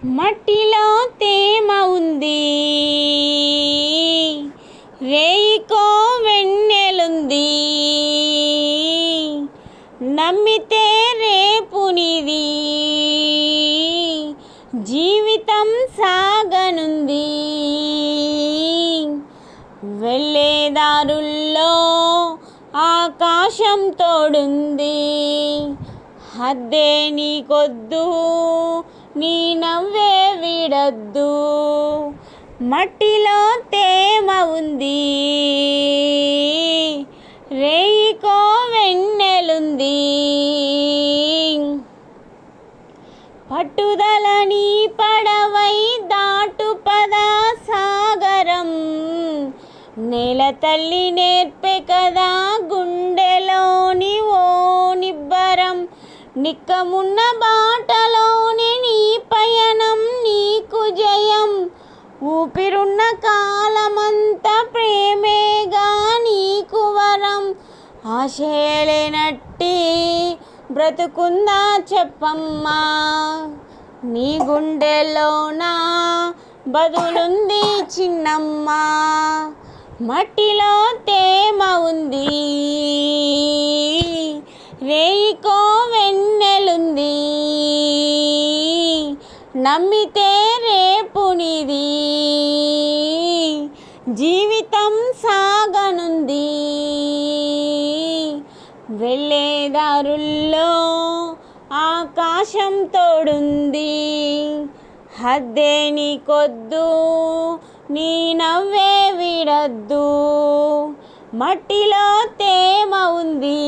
మట్టిలో తేమ ఉంది, రేయికో వెన్నెలుంది, నమ్మితే రేపు నీది జీవితం సాగనుంది. వెళ్ళేదారుల్లో ఆకాశం తోడుంది, హద్దే నీకొద్దు, నీ నవ్వే విడద్దు. మట్టిలో తేమ ఉంది, రేయికో వెన్నెలుంది, పట్టుదలని పడవై దాటు పద సాగరం. నేల తల్లి నేర్పే కదా గుండెలోని ఓ నిబ్బరం. నిక్కమున్న బాటలోని నీ పయనం, నీకు జయం. ఊపిరున్న కాలమంతా ప్రేమేగా నీకు వరం. ఆశయలేనట్టి బ్రతుకుందా చెప్పమ్మా, నీ గుండెలోన బదులుంది చిన్నమ్మా. మట్టిలో తేమ ఉంది, రేయికో వెన్నెలుంది, నమ్మితే రేపు నీది జీవితం సాగనుంది. వెళ్ళేదారుల్లో ఆకాశం తోడుంది, హద్దే నీకొద్దు, నీ నవ్వే విడద్దు. మట్టిలో తేమ ఉంది.